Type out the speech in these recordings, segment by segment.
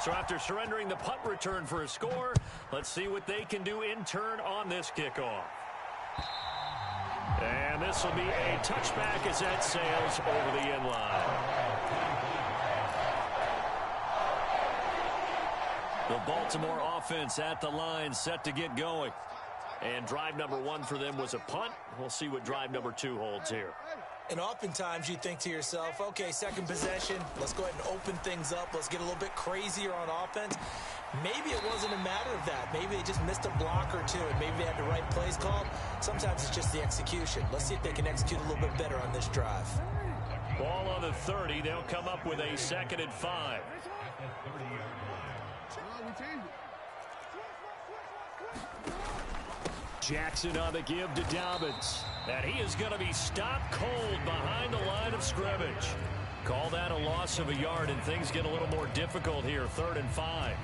So after surrendering the punt return for a score, let's see what they can do in turn on this kickoff. And this will be a touchback as that sails over the end line. The Baltimore offense at the line, set to get going. And drive number 1 for them was a punt. We'll see what drive number 2 holds here. And oftentimes you think to yourself, okay, second possession, let's go ahead and open things up. Let's get a little bit crazier on offense. Maybe it wasn't a matter of that. Maybe they just missed a block or two, and maybe they had the right plays called. Sometimes it's just the execution. Let's see if they can execute a little bit better on this drive. Ball on the 30. They'll come up with a 2nd and 5. Jackson on the give to Dobbins. And he is going to be stopped cold behind the line of scrimmage. Call that a loss of a yard, and things get a little more difficult here. 3rd and 5.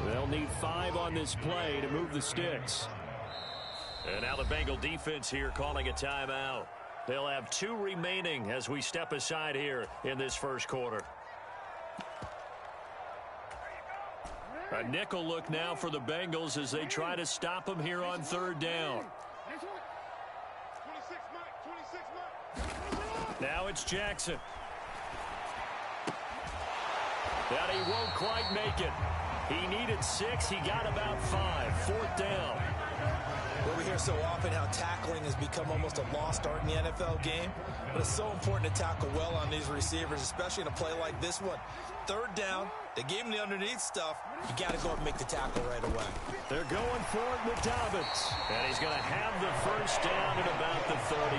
They'll need 5 on this play to move the sticks. And now the Bengal defense here calling a timeout. They'll have 2 remaining as we step aside here in this first quarter. A nickel look now for the Bengals as they try to stop them here on 3rd down. Now it's Jackson. That he won't quite make it. He needed 6. He got about 5. 4th down. Well, we hear so often how tackling has become almost a lost art in the NFL game. But it's so important to tackle well on these receivers, especially in a play like this one. 3rd down. They gave him the underneath stuff. You got to go and make the tackle right away. They're going for it with Dobbins. And he's going to have the 1st down at about the 38.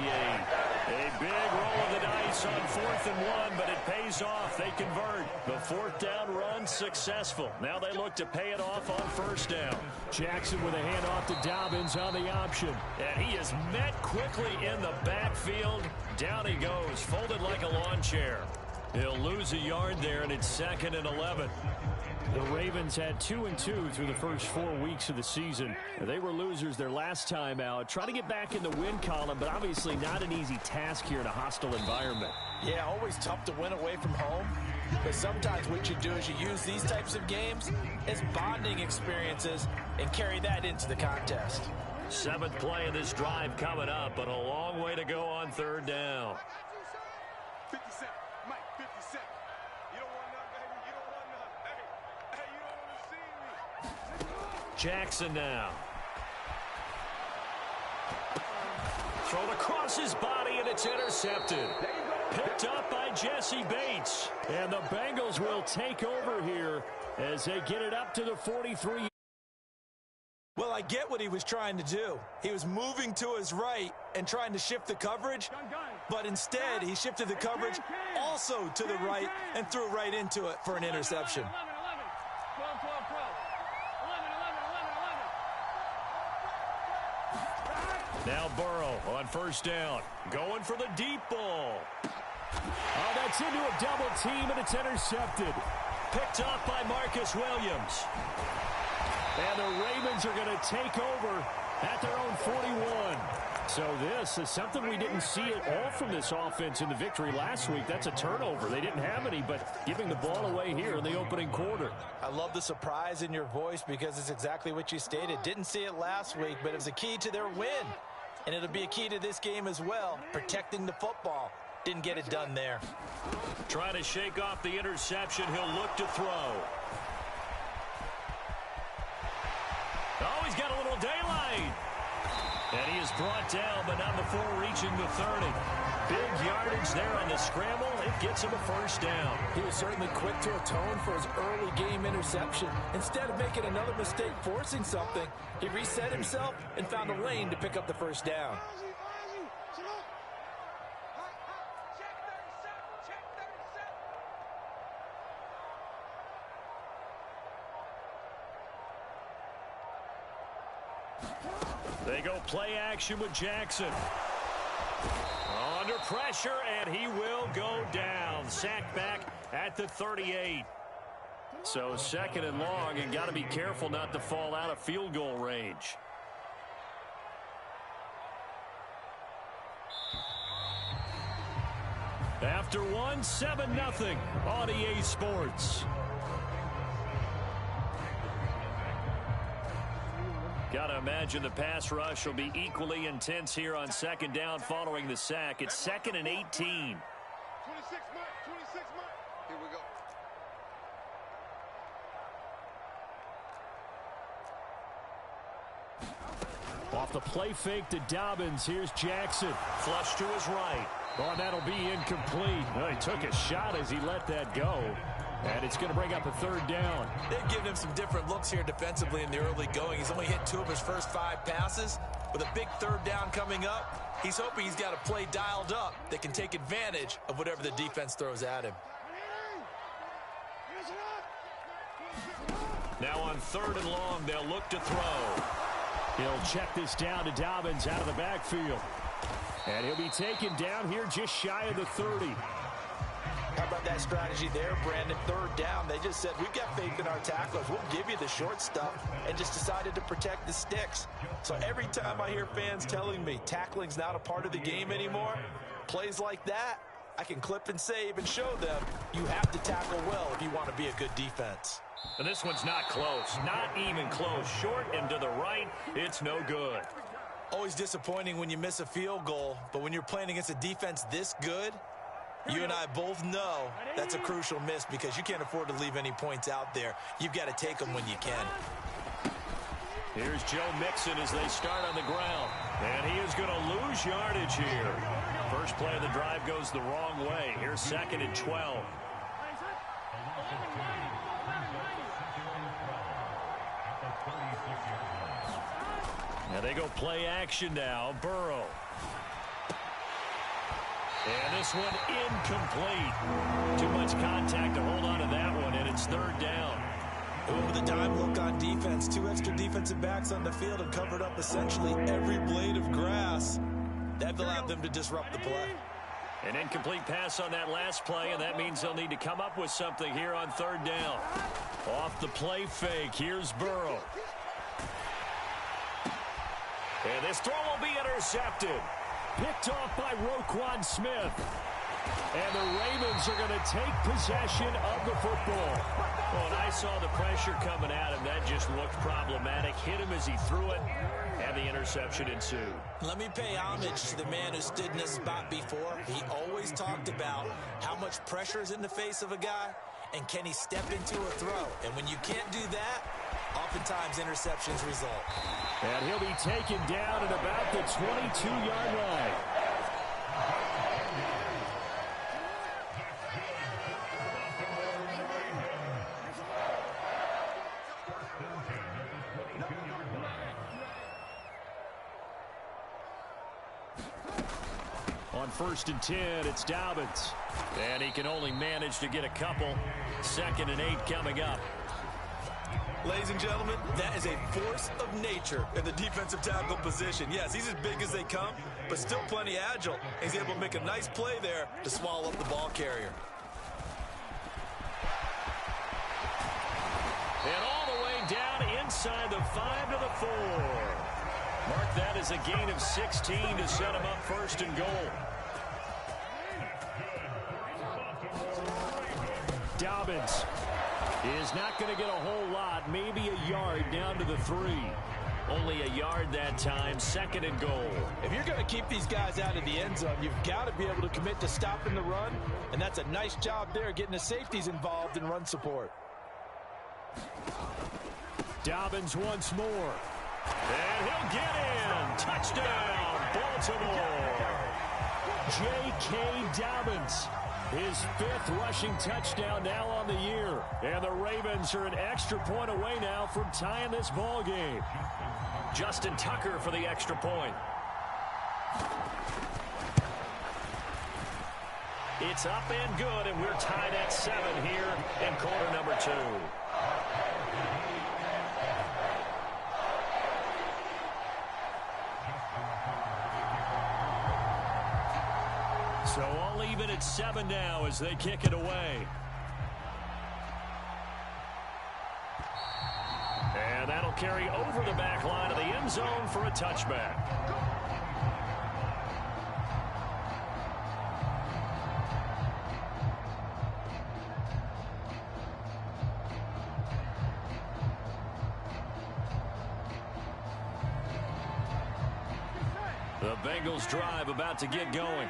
A big roll of the dice on 4th and 1, but it pays off. They convert. The 4th down run successful. Now they look to pay it off on 1st down. Jackson with a handoff to Dobbins on the option. And he is met quickly in the backfield. Down he goes, folded like a lawn chair. He'll lose a yard there, and it's 2nd and 11. The Ravens had 2-2 through the first 4 weeks of the season. They were losers their last time out. Try to get back in the win column, but obviously not an easy task here in a hostile environment. Yeah, always tough to win away from home. But sometimes what you do is you use these types of games as bonding experiences and carry that into the contest. 7th play of this drive coming up, but a long way to go on 3rd down. 50 cents. Mike, 50 cents. You don't want none, baby. You don't want none. Hey, you don't want to see me. Jackson now. Thrown across his body, and it's intercepted. Picked up by Jesse Bates. And the Bengals will take over here as they get it up to the 43. Well, I get what he was trying to do. He was moving to his right and trying to shift the coverage, but instead he shifted the coverage also to the right and threw right into it for an interception. Now Burrow on 1st down, going for the deep ball. Oh, that's into a double team, and it's intercepted. Picked up by Marcus Williams. And the Ravens are going to take over at their own 41. So this is something we didn't see at all from this offense in the victory last week. That's a turnover. They didn't have any, but giving the ball away here in the opening quarter. I love the surprise in your voice because it's exactly what you stated. Didn't see it last week, but it was a key to their win. And it'll be a key to this game as well, protecting the football. Didn't get it done there. Trying to shake off the interception. He'll look to throw. Oh, he's got a little daylight. And he is brought down, but not before reaching the 30. Big yardage there on the scramble. It gets him a 1st down. He was certainly quick to atone for his early game interception. Instead of making another mistake forcing something, he reset himself and found a lane to pick up the 1st down. They go play action with Jackson. Under pressure, and he will go down. Sacked back at the 38. So 2nd and long, and got to be careful not to fall out of field goal range. After one, 7-0 on EA Sports. Got to imagine the pass rush will be equally intense here on second down following the sack. It's 2nd and 18. 26 Mike. 26 Mike. Here we go. Off the play fake to Dobbins. Here's Jackson. Flush to his right. Oh, that'll be incomplete. Well, he took a shot as he let that go. And it's going to bring up a 3rd down. They've given him some different looks here defensively in the early going. He's only hit 2 of his first 5 passes. With a big 3rd down coming up, he's hoping he's got a play dialed up that can take advantage of whatever the defense throws at him. Now on 3rd and long, they'll look to throw. He'll check this down to Dobbins out of the backfield. And he'll be taken down here just shy of the 30. How about that strategy there, Brandon? 3rd down. They just said, we've got faith in our tacklers. We'll give you the short stuff, and just decided to protect the sticks. So every time I hear fans telling me tackling's not a part of the game anymore, plays like that, I can clip and save and show them you have to tackle well if you want to be a good defense. And this one's not close. Not even close. Short and to the right, it's no good. Always disappointing when you miss a field goal, but when you're playing against a defense this good, you and I both know that's a crucial miss because you can't afford to leave any points out there. You've got to take them when you can. Here's Joe Mixon as they start on the ground. And he is going to lose yardage here. First play of the drive goes the wrong way. Here's 2nd and 12. Now they go play action now. Burrow. And this one incomplete. Too much contact to hold on to that one, and it's 3rd down. With a dime look on defense, 2 extra defensive backs on the field and covered up essentially every blade of grass. That allowed them to disrupt the play. An incomplete pass on that last play, and that means they'll need to come up with something here on 3rd down. Off the play fake, here's Burrow. And this throw will be intercepted. Picked off by Roquan Smith. And the Ravens are going to take possession of the football. Well, when I saw the pressure coming at him, that just looked problematic. Hit him as he threw it, and the interception ensued. Let me pay homage to the man who stood in this spot before. He always talked about how much pressure is in the face of a guy, and can he step into a throw. And when you can't do that, oftentimes interceptions result. And he'll be taken down at about the 22-yard line. On 1st and 10, it's Dobbins. And he can only manage to get a couple. 2nd and 8 coming up. Ladies and gentlemen, that is a force of nature in the defensive tackle position. Yes, he's as big as they come, but still plenty agile. He's able to make a nice play there to swallow up the ball carrier. And all the way down inside the 5 to the 4. Mark that as a gain of 16 to set him up 1st and goal. Dobbins is not going to get a whole lot, maybe a yard down to the 3. Only a yard that time, 2nd and goal. If you're going to keep these guys out of the end zone, you've got to be able to commit to stopping the run, and that's a nice job there getting the safeties involved in run support. Dobbins once more. And he'll get in. Touchdown, Baltimore. J.K. Dobbins. His 5th rushing touchdown now on the year. And the Ravens are an extra point away now from tying this ball game. Justin Tucker for the extra point. It's up and good, and we're tied at 7 here in quarter number 2. So all even at 7 now as they kick it away. And that'll carry over the back line of the end zone for a touchback. The Bengals drive about to get going.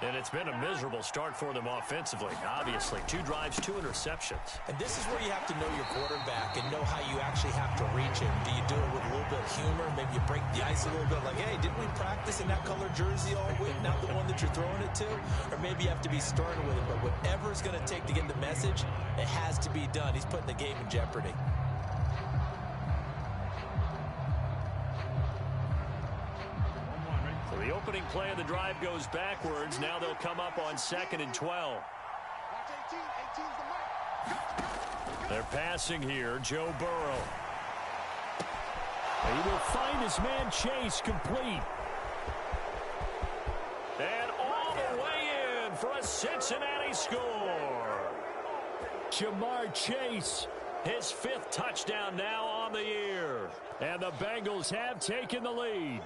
And it's been a miserable start for them offensively. Obviously, 2 drives, 2 interceptions. And this is where you have to know your quarterback and know how you actually have to reach him. Do you do it with a little bit of humor? Maybe you break the ice a little bit like, hey, didn't we practice in that color jersey all week, not the one that you're throwing it to? Or maybe you have to be stern with it. But whatever it's going to take to get the message, it has to be done. He's putting the game in jeopardy. The opening play of the drive goes backwards. Now they'll come up on 2nd and 12. They're passing here. Joe Burrow. He will find his man Chase complete. And all the way in for a Cincinnati score. Jamar Chase, his 5th touchdown now on the year. And the Bengals have taken the lead.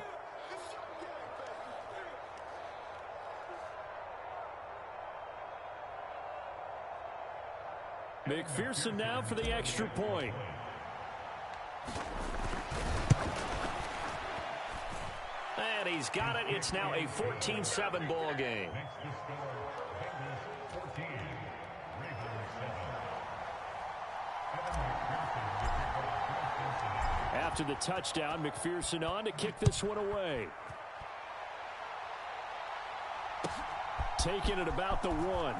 McPherson now for the extra point. And he's got it. It's now a 14-7 ball game. After the touchdown, McPherson on to kick this one away. Taking it about the 1.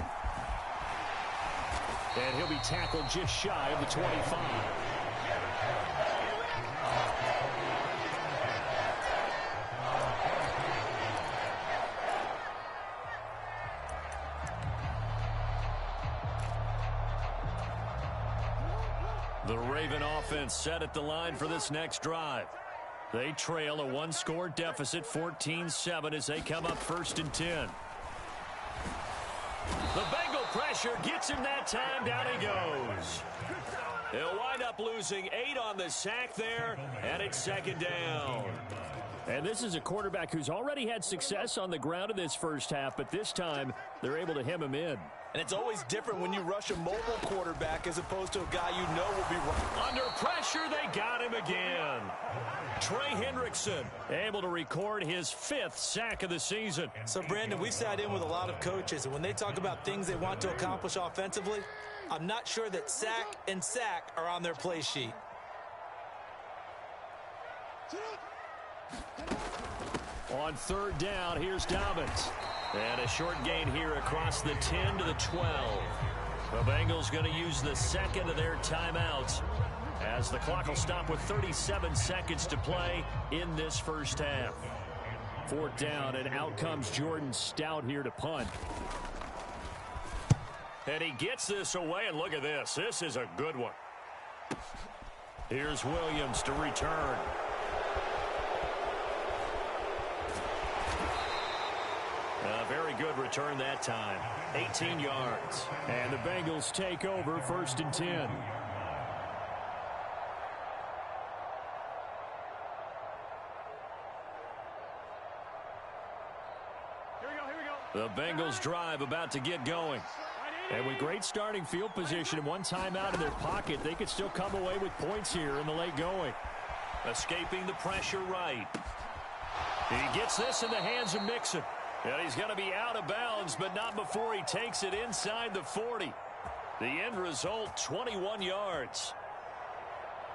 And he'll be tackled just shy of the 25. The Raven offense set at the line for this next drive. They trail a 1-score deficit, 14-7, as they come up 1st and 10. The Bengal pressure gets him that time. Down he goes. He'll wind up losing 8 on the sack there, and it's 2nd down. And this is a quarterback who's already had success on the ground in this first half, but this time they're able to hem him in. And it's always different when you rush a mobile quarterback as opposed to a guy you know will be running. Under pressure, they got him again. Trey Hendrickson able to record his 5th sack of the season. So, Brandon, we've sat in with a lot of coaches, and when they talk about things they want to accomplish offensively, I'm not sure that sack and sack are on their play sheet. On 3rd down, here's Dobbins. And a short gain here across the 10 to the 12. The Bengals going to use the 2nd of their timeouts as the clock will stop with 37 seconds to play in this first half. 4th down, and out comes Jordan Stout here to punt. And he gets this away, and look at this. This is a good one. Here's Williams to return. A very good return that time. 18 yards. And the Bengals take over 1st and 10. Here we go. The Bengals drive about to get going. And with great starting field position and 1 timeout in their pocket, they could still come away with points here in the late going. Escaping the pressure right. He gets this in the hands of Mixon. And he's going to be out of bounds, but not before he takes it inside the 40. The end result, 21 yards.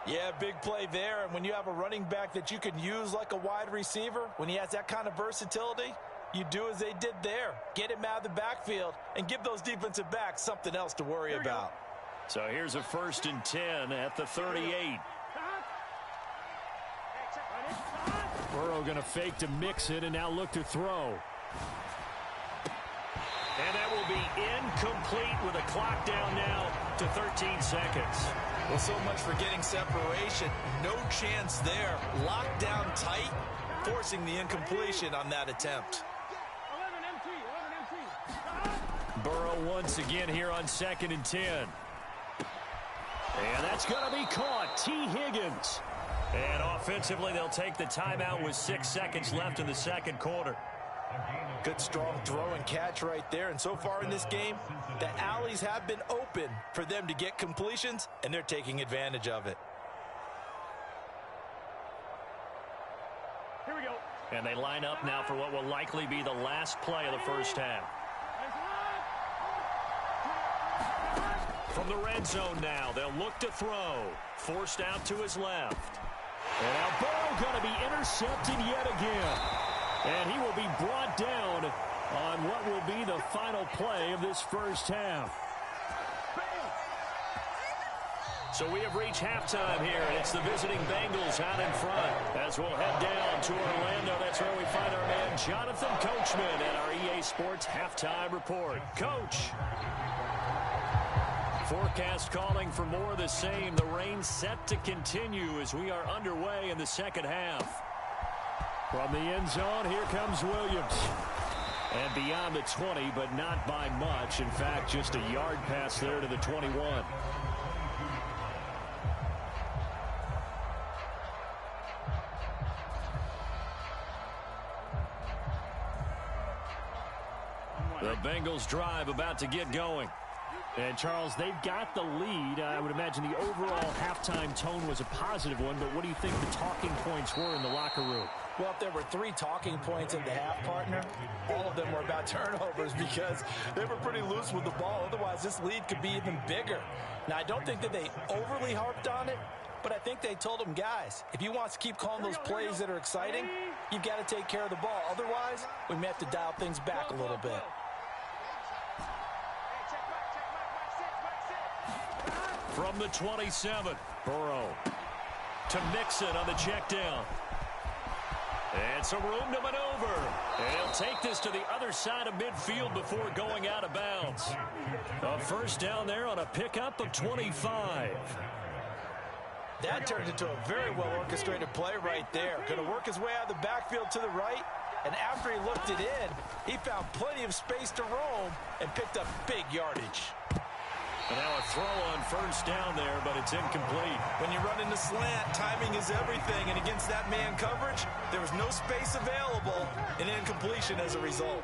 Yeah, big play there. And when you have a running back that you can use like a wide receiver, when he has that kind of versatility, you do as they did there. Get him out of the backfield and give those defensive backs something else to worry about. So here's a 1st and 10 at the 38. Burrow going to fake to mix it and now look to throw. And that will be incomplete with a clock down now to 13 seconds. Well, so much for getting separation. No chance there. Locked down tight, forcing the incompletion on that attempt. Burrow once again here on 2nd and 10. And that's going to be caught. T. Higgins. And offensively, they'll take the timeout with 6 seconds left in the 2nd quarter. Good strong throw and catch right there. And so far in this game, the alleys have been open for them to get completions, and they're taking advantage of it. Here we go. And they line up now for what will likely be the last play of the first half. From the red zone now, they'll look to throw. Forced out to his left. And now Burrow going to be intercepted yet again. And he will be brought down on what will be the final play of this first half. So we have reached halftime here, and it's the visiting Bengals out in front. As we'll head down to Orlando, that's where we find our man Jonathan Coachman at our EA Sports Halftime Report. Coach. Forecast calling for more of the same. The rain set to continue as we are underway in the second half. From the end zone, here comes Williams. And beyond the 20, but not by much. In fact, just a yard pass there to the 21. The Bengals drive about to get going. And, Charles, they've got the lead. I would imagine the overall halftime tone was a positive one, but what do you think the talking points were in the locker room? Well, if there were 3 talking points in the half, partner, all of them were about turnovers because they were pretty loose with the ball. Otherwise, this lead could be even bigger. Now, I don't think that they overly harped on it, but I think they told them, guys, if you want to keep calling those plays that are exciting, you've got to take care of the ball. Otherwise, we may have to dial things back a little bit. From the 27, Burrow to Mixon on the check down. And some room to maneuver. And he'll take this to the other side of midfield before going out of bounds. A first down there on a pickup of 25. That turned into a very well-orchestrated play right there. Going to work his way out of the backfield to the right. And after he looked it in, he found plenty of space to roam and picked up big yardage. And now a throw on first down there, but it's incomplete. When you run in the slant, timing is everything. And against that man coverage, there was no space available, and incompletion as a result.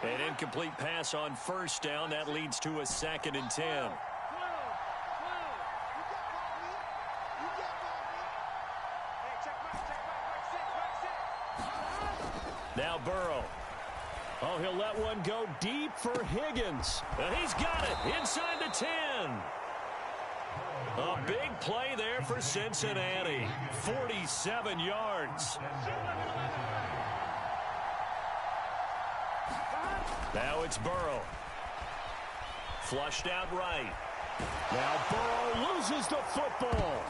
An incomplete pass on first down. That leads to a 2nd and 10. Now Burrow. Oh, he'll let one go deep for Higgins. And he's got it inside the 10. A big play there for Cincinnati. 47 yards. Now it's Burrow. Flushed out right. Now Burrow loses the football.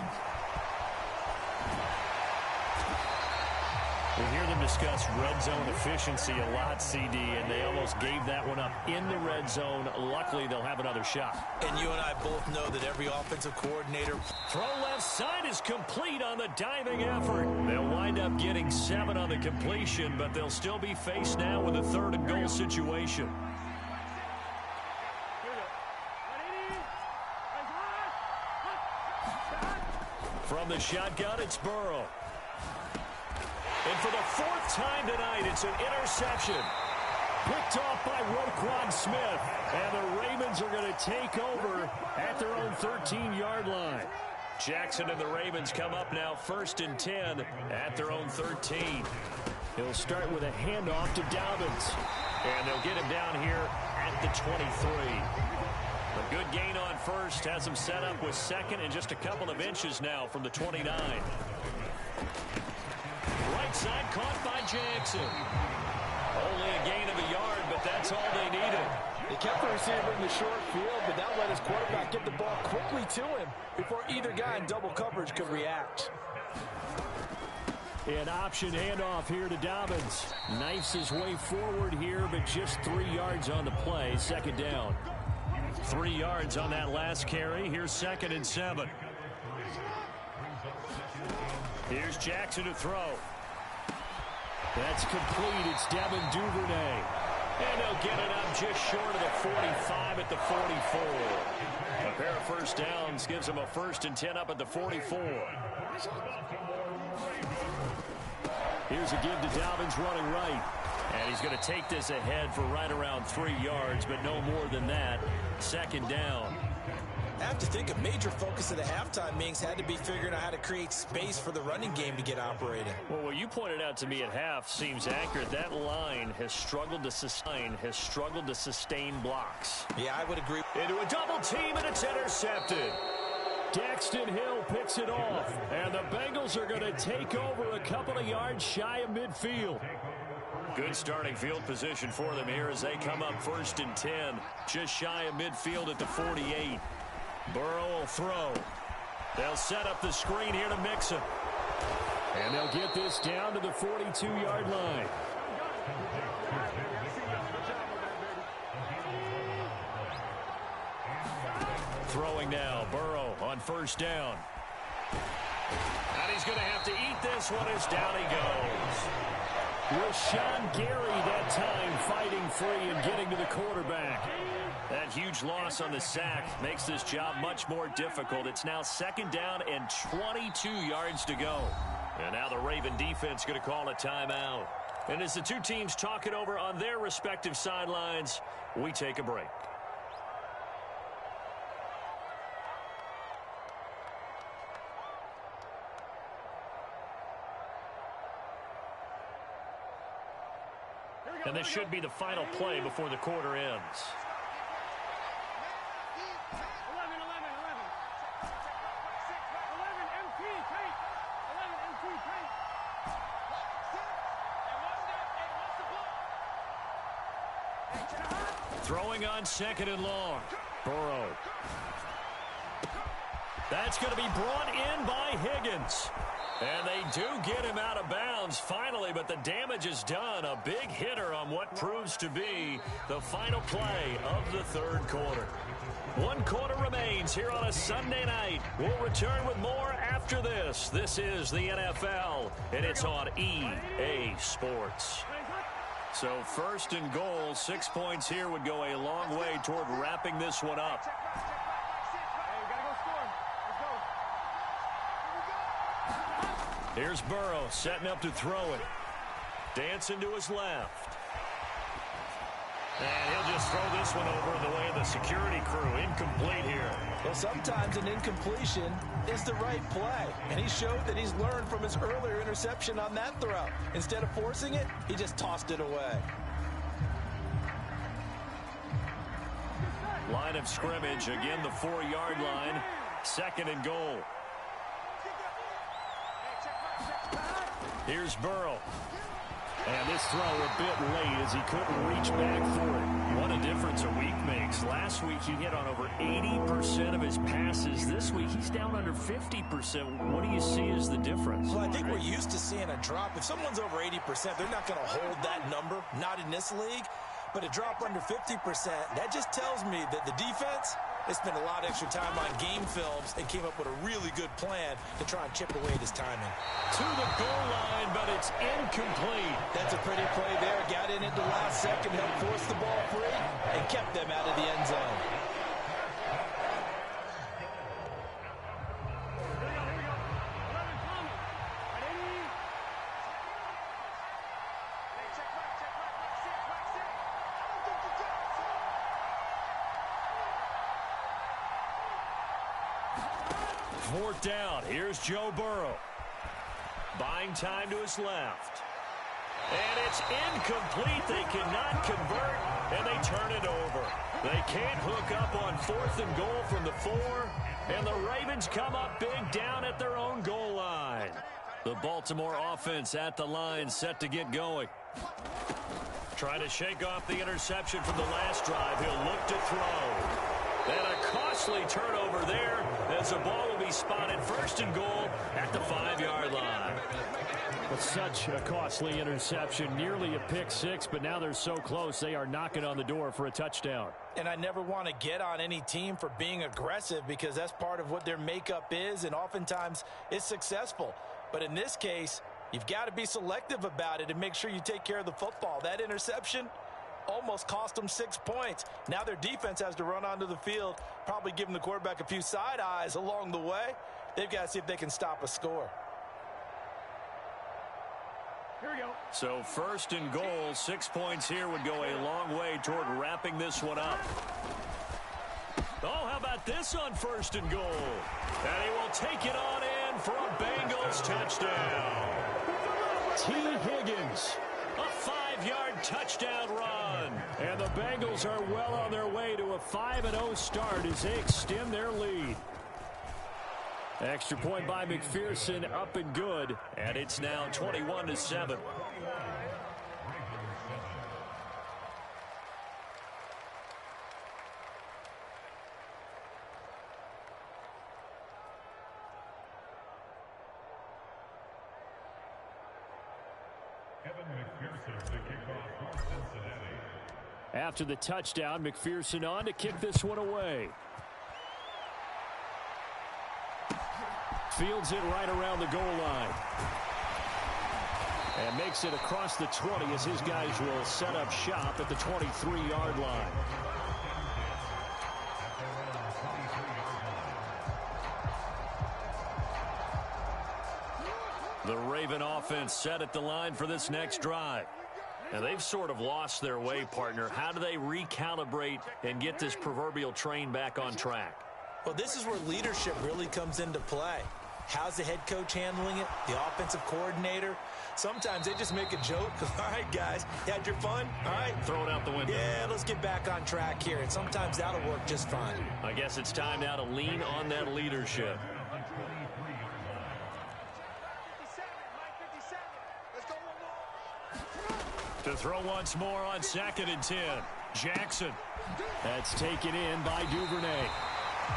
We hear them discuss red zone efficiency a lot, CD, and they almost gave that one up in the red zone. Luckily, they'll have another shot. And you and I both know that every offensive coordinator... Throw left side is complete on the diving effort. They'll wind up getting 7 on the completion, but they'll still be faced now with a 3rd and goal situation. From the shotgun, it's Burrow. And for the 4th time tonight, it's an interception. Picked off by Roquan Smith. And the Ravens are going to take over at their own 13-yard line. Jackson and the Ravens come up now 1st and 10 at their own 13. He'll start with a handoff to Dobbins. And they'll get him down here at the 23. A good gain on first. Has him set up with 2nd and just a couple of inches now from the 29. Right side caught by Jackson. Only a gain of a yard, but that's all they needed. They kept the receiver in the short field, but that let his quarterback get the ball quickly to him before either guy in double coverage could react. An option handoff here to Dobbins. Knifes his way forward here, but just 3 yards on the play. 2nd down. 3 yards on that last carry. Here's 2nd and 7. Here's Jackson to throw. That's complete. It's Devin Duvernay. And they'll get it up just short of the 45 at the 44. A pair of first downs gives them a 1st and 10 up at the 44. Here's a give to Dobbins running right. And he's going to take this ahead for right around 3 yards, but no more than that. 2nd down. I have to think a major focus of the halftime meetings had to be figuring out how to create space for the running game to get operating. Well, what you pointed out to me at half seems accurate. That line has struggled to sustain blocks. Yeah, I would agree. Into a double team, and it's intercepted. Daxton Hill picks it off, and the Bengals are going to take over a couple of yards shy of midfield. Good starting field position for them here as they come up 1st and 10, just shy of midfield at the 48. Burrow will throw. They'll set up the screen here to Mixon. And they'll get this down to the 42-yard line. Throwing now, Burrow on 1st down. And he's going to have to eat this one as down he goes. Rashawn Gary that time fighting free and getting to the quarterback. That huge loss on the sack makes this job much more difficult. It's now 2nd down and 22 yards to go. And now the Raven defense going to call a timeout. And as the two teams talk it over on their respective sidelines, we take a break. And this should be the final play before the quarter ends. Throwing on 2nd and long. Burrow. That's going to be brought in by Higgins. And they do get him out of bounds finally, but the damage is done. A big hitter on what proves to be the final play of the 3rd quarter. 1 quarter remains here on a Sunday night. We'll return with more after this. This is the NFL, and it's on EA Sports. So 1st and goal, 6 points here would go a long way toward wrapping this one up. Here's Burrow setting up to throw it. Dancing to his left. And he'll just throw this one over in the way of the security crew. Incomplete here. Well, sometimes an incompletion is the right play. And he showed that he's learned from his earlier interception on that throw. Instead of forcing it, he just tossed it away. Line of scrimmage, again the 4-yard line. 2nd and goal. Here's Burrow. And this throw a bit late as he couldn't reach back for it. What a difference a week makes. Last week he hit on over 80% of his passes. This week he's down under 50%. What do you see as the difference? Well, I think we're used to seeing a drop. If someone's over 80%, they're not going to hold that number. Not in this league. But a drop under 50%, that just tells me that the defense, they spent a lot of extra time on game films and came up with a really good plan to try and chip away at his timing. To the goal line, but it's incomplete. That's a pretty play there. Got in at the last second, helped force the ball free, and kept them out of the end zone. Fourth down. Here's Joe Burrow. Buying time to his left. And it's incomplete. They cannot convert, and they turn it over. They can't hook up on 4th and goal from the 4, and the Ravens come up big down at their own goal line. The Baltimore offense at the line, set to get going. Trying to shake off the interception from the last drive. He'll look to throw. And a costly turnover there as the ball will be spotted 1st and goal at the 5-yard line. But such a costly interception, nearly a pick six, but now they're so close they are knocking on the door for a touchdown. And I never want to get on any team for being aggressive because that's part of what their makeup is, and oftentimes it's successful. But in this case, you've got to be selective about it and make sure you take care of the football. That interception almost cost them 6 points. Now their defense has to run onto the field, probably giving the quarterback a few side eyes along the way. They've got to see if they can stop a score. Here we go. So 1st and goal, 6 points here would go a long way toward wrapping this one up. Oh, how about this on 1st and goal? And he will take it on in for a Bengals touchdown. T. Higgins, a 5-yard touchdown run. And the Bengals are well on their way to a 5-0 start as they extend their lead. Extra point by McPherson, up and good. And it's now 21-7. After the touchdown, McPherson on to kick this one away. Fields it right around the goal line. And makes it across the 20 as his guys will set up shop at the 23-yard line. The Raven offense set at the line for this next drive. Now, they've sort of lost their way, partner. How do they recalibrate and get this proverbial train back on track? Well, this is where leadership really comes into play. How's the head coach handling it? The offensive coordinator? Sometimes they just make a joke. All right, guys, you had your fun? All right. Throw it out the window. Yeah, let's get back on track here. And sometimes that'll work just fine. I guess it's time now to lean on that leadership. To throw once more on 2nd and 10. Jackson. That's taken in by Duvernay.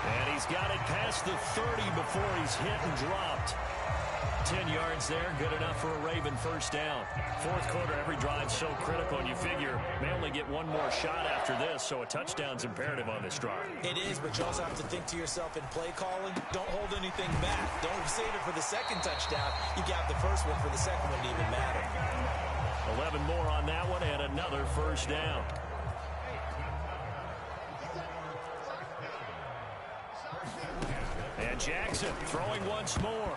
And he's got it past the 30 before he's hit and dropped. 10 yards there, good enough for a Raven first down. Fourth quarter, every drive so critical, and you figure may only get one more shot after this, so a touchdown's imperative on this drive. It is, but you also have to think to yourself in play calling, don't hold anything back. Don't save it for the second touchdown. You got the first one for the second one to even matter. 11 more on that one, and another first down. And Jackson throwing once more.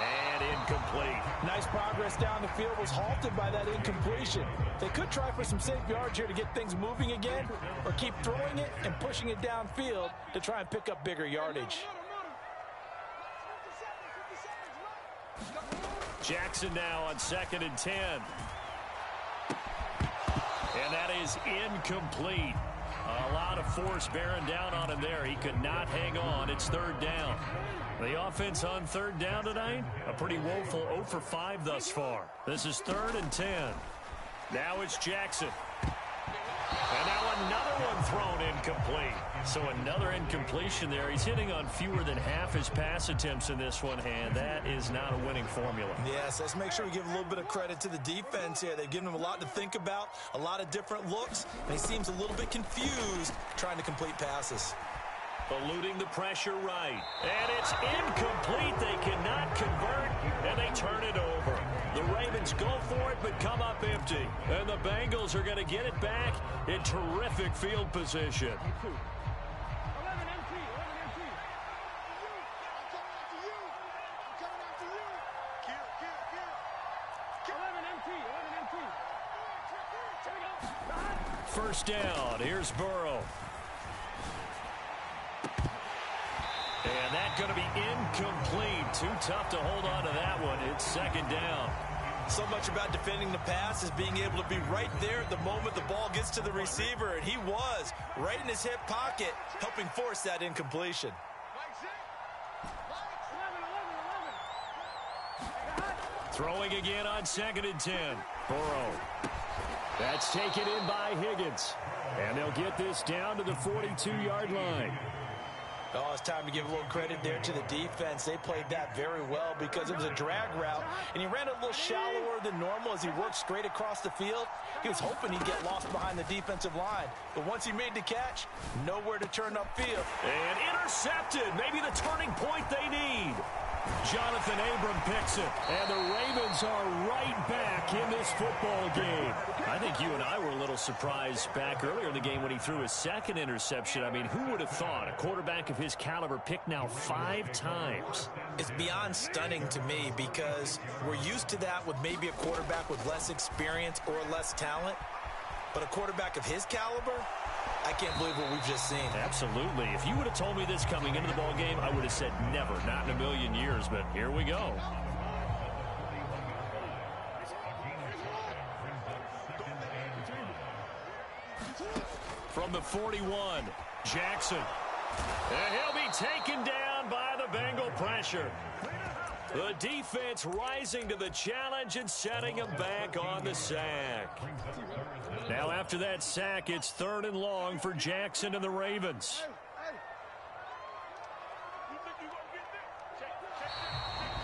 And incomplete. Nice progress down the field, was halted by that incompletion. They could try for some safe yards here to get things moving again, or keep throwing it and pushing it downfield to try and pick up bigger yardage. Jackson now on 2nd and 10. And that is incomplete. A lot of force bearing down on him there. He could not hang on. It's 3rd down. The offense on 3rd down tonight, a pretty woeful 0 for 5 thus far. This is 3rd and 10. Now it's Jackson. And now another one thrown incomplete. So another incompletion there. He's hitting on fewer than half his pass attempts in this one, and that is not a winning formula. Yes, let's make sure we give a little bit of credit to the defense here. They've given him a lot to think about, a lot of different looks, and he seems a little bit confused trying to complete passes. Eluding the pressure right. And it's incomplete. They cannot convert, and they turn it over. The Ravens go for it, but come up empty. And the Bengals are going to get it back in terrific field position. First down. Here's Burrow. And that's going to be incomplete. Too tough to hold on to that one. It's 2nd down. So much about defending the pass is being able to be right there at the moment the ball gets to the receiver, and he was right in his hip pocket, helping force that incompletion. Throwing again on 2nd and 10. Burrow. That's taken in by Higgins. And they'll get this down to the 42-yard line. Oh, it's time to give a little credit there to the defense. They played that very well because it was a drag route, and he ran a little shallower than normal as he worked straight across the field. He was hoping he'd get lost behind the defensive line, but once he made the catch, nowhere to turn upfield. And intercepted, maybe the turning point they need. Jonathan Abram picks it, and the Ravens are right back in this football game. I think you and I were a little surprised back earlier in the game when he threw his 2nd interception. I mean, who would have thought a quarterback of his caliber picked now 5 times? It's beyond stunning to me because we're used to that with maybe a quarterback with less experience or less talent. But a quarterback of his caliber, I can't believe what we've just seen. Absolutely. If you would have told me this coming into the ball game, I would have said never, not in a million years, but here we go. From the 41, Jackson. And he'll be taken down by the Bengal pressure. The defense rising to the challenge and setting him back on the sack. Now after that sack, it's 3rd and long for Jackson and the Ravens.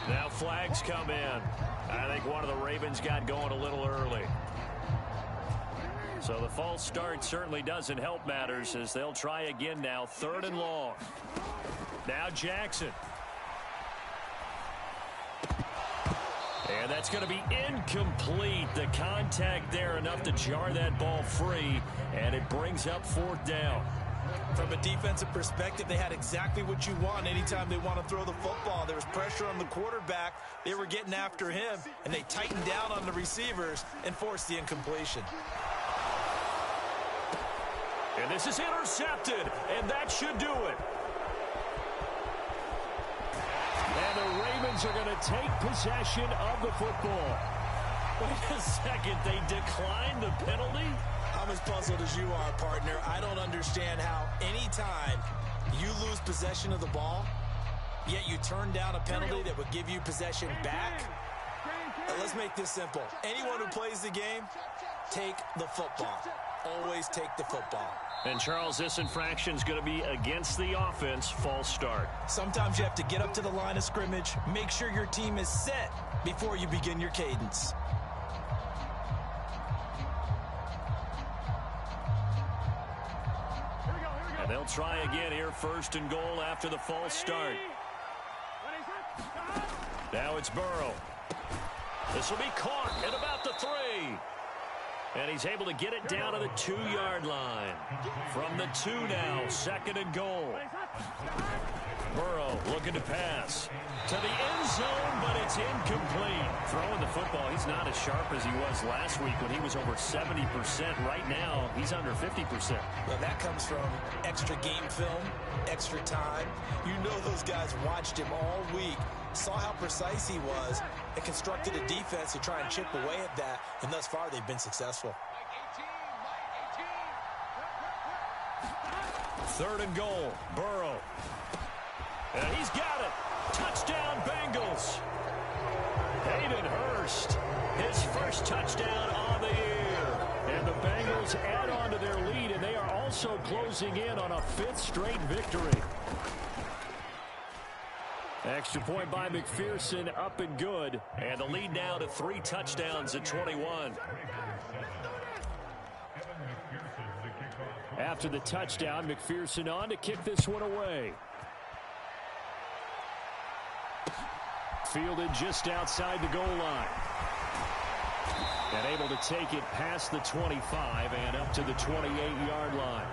Now flags come in. I think one of the Ravens got going a little early. So the false start certainly doesn't help matters as they'll try again now. 3rd and long. Now Jackson. And that's going to be incomplete. The contact there enough to jar that ball free, and it brings up 4th down. From a defensive perspective, they had exactly what you want anytime they want to throw the football. There was pressure on the quarterback. They were getting after him, and they tightened down on the receivers and forced the incompletion. And this is intercepted, and that should do it. And the Ravens are going to take possession of the football. Wait a second, they declined the penalty? I'm as puzzled as you are, partner. I don't understand how anytime you lose possession of the ball, yet you turn down a penalty that would give you possession back. Let's make this simple. Anyone who plays the game, take the football. Always take the football. And, Charles, this infraction is going to be against the offense, false start. Sometimes you have to get up to the line of scrimmage, make sure your team is set before you begin your cadence. And they'll try again here, 1st and goal after the false start. Now it's Burrow. This will be caught at about the 3. And he's able to get it down to the 2-yard line. From the 2 now, 2nd and goal. Burrow looking to pass to the end zone, but it's incomplete. Throwing the football, he's not as sharp as he was last week when he was over 70%. Right now, he's under 50%. Well, that comes from extra game film, extra time. You know those guys watched him all week, saw how precise he was, and constructed a defense to try and chip away at that, and thus far they've been successful. 3rd and goal, Burrow. And he's got it. Touchdown, Bengals. Hayden Hurst, his first touchdown on the year. And the Bengals add on to their lead, and they are also closing in on a 5th straight victory. Extra point by McPherson, up and good. And the lead now to 3 touchdowns at 21. After the touchdown, McPherson on to kick this one away. Fielded just outside the goal line. And able to take it past the 25 and up to the 28-yard line.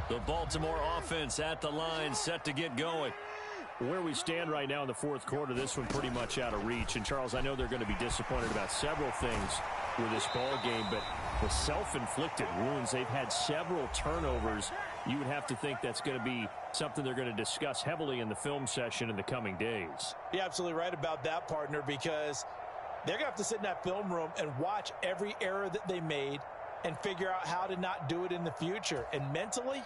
The Baltimore offense at the line, set to get going. Where we stand right now in the 4th quarter, this one pretty much out of reach. And, Charles, I know they're going to be disappointed about several things with this ball game, but the self-inflicted wounds, they've had several turnovers. You would have to think that's going to be something they're going to discuss heavily in the film session in the coming days. You're absolutely right about that, partner, because they're going to have to sit in that film room and watch every error that they made and figure out how to not do it in the future. And mentally,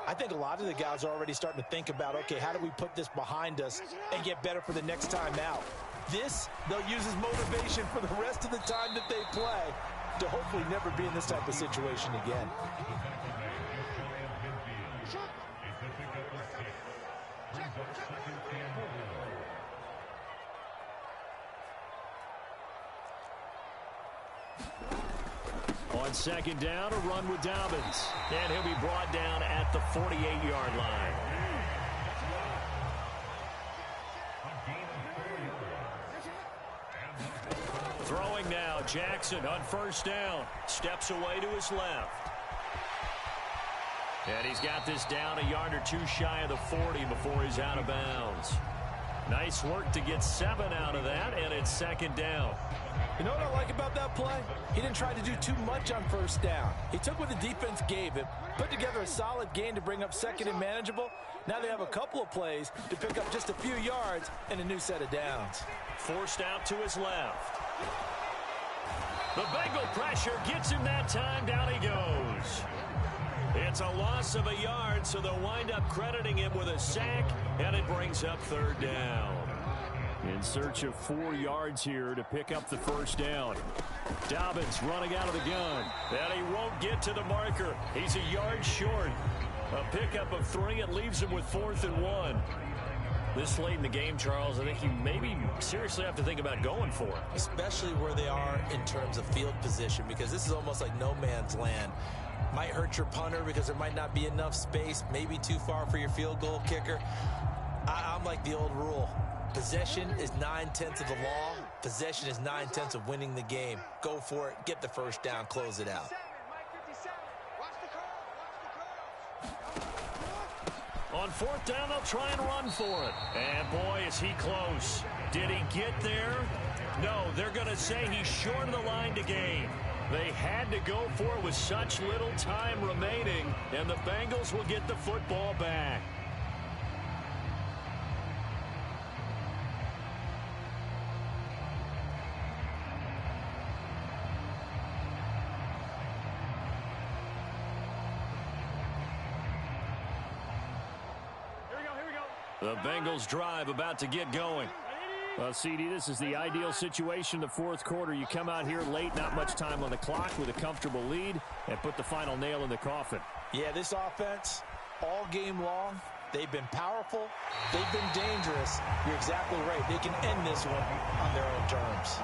I think a lot of the guys are already starting to think about, okay, how do we put this behind us and get better for the next time out? This, they'll use as motivation for the rest of the time that they play to hopefully never be in this type of situation again. On 2nd down, a run with Dobbins. And he'll be brought down at the 48-yard line. Throwing now, Now Jackson on first down. Steps away to his left. And he's got this down a yard or two shy of the 40 before he's out of bounds. Nice work to get 7 out of that, and it's second down. You know what I like about that play? He didn't try to do too much on first down. He took what the defense gave him, put together a solid gain to bring up second and manageable. Now they have a couple of plays to pick up just a few yards and a new set of downs. Forced out to his left. The Bengal pressure gets him that time. Down he goes. It's a loss of a yard, so they'll wind up crediting him with a sack, and it brings up third down. In search of 4 yards here to pick up the first down. Dobbins running out of the gun, and he won't get to the marker. He's a yard short. A pickup of 3. It leaves him with 4th and 1. This late in the game, Charles, I think you maybe seriously have to think about going for it. Especially where they are in terms of field position, because this is almost like no man's land. Might hurt your punter because there might not be enough space, maybe too far for your field goal kicker. I'm like the old rule. Possession is 9/10 of the law. Possession is 9/10 of winning the game. Go for it. Get the first down. Close it out. On fourth down, they'll try and run for it. And, boy, is he close. Did he get there? No, they're going to say he's short of the line to gain. They had to go for it with such little time remaining, and the Bengals will get the football back. The Bengals drive about to get going. Well, CD, this is the ideal situation in the fourth quarter. You come out here late, not much time on the clock with a comfortable lead, and put the final nail in the coffin. Yeah, this offense, all game long, they've been powerful. They've been dangerous. You're exactly right. They can end this one on their own terms.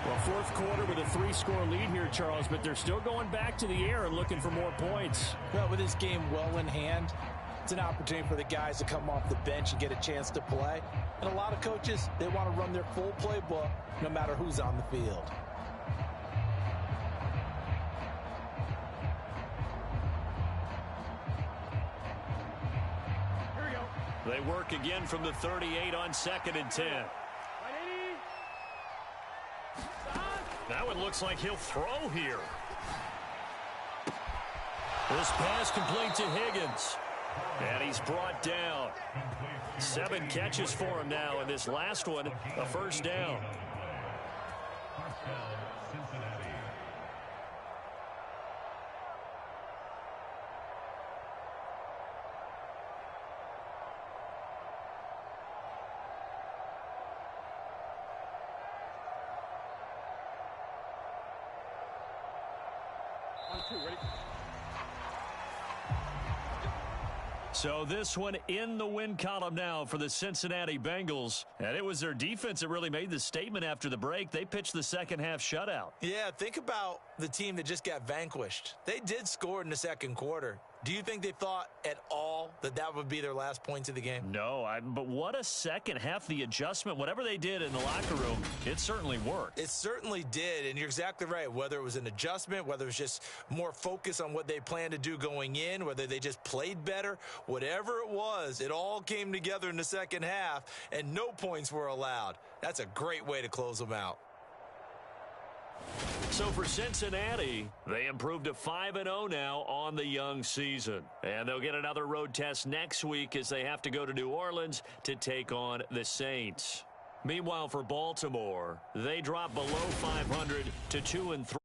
Well, fourth quarter with a 3-score lead here, Charles, but they're still going back to the air and looking for more points. Well, with this game well in hand, it's an opportunity for the guys to come off the bench and get a chance to play. And a lot of coaches, they want to run their full playbook no matter who's on the field. Here we go. They work again from the 38 on 2nd and 10. Now it looks like he'll throw here. This pass complete to Higgins. And he's brought down. 7 catches for him now, and this last one, a first down. Ready? So this one in the win column now for the Cincinnati Bengals. And it was their defense that really made the statement after the break. They pitched the second half shutout. Yeah, think about the team that just got vanquished. They did score in the second quarter. Do you think they thought at all that that would be their last points of the game? No, but what a second half. The adjustment, whatever they did in the locker room, it certainly worked. It certainly did, and you're exactly right. Whether it was an adjustment, whether it was just more focus on what they planned to do going in, whether they just played better, whatever it was, it all came together in the second half, and no points were allowed. That's a great way to close them out. So for Cincinnati, they improved to 5-0 now on the young season. And they'll get another road test next week as they have to go to New Orleans to take on the Saints. Meanwhile, for Baltimore, they drop below 500 to 2-3.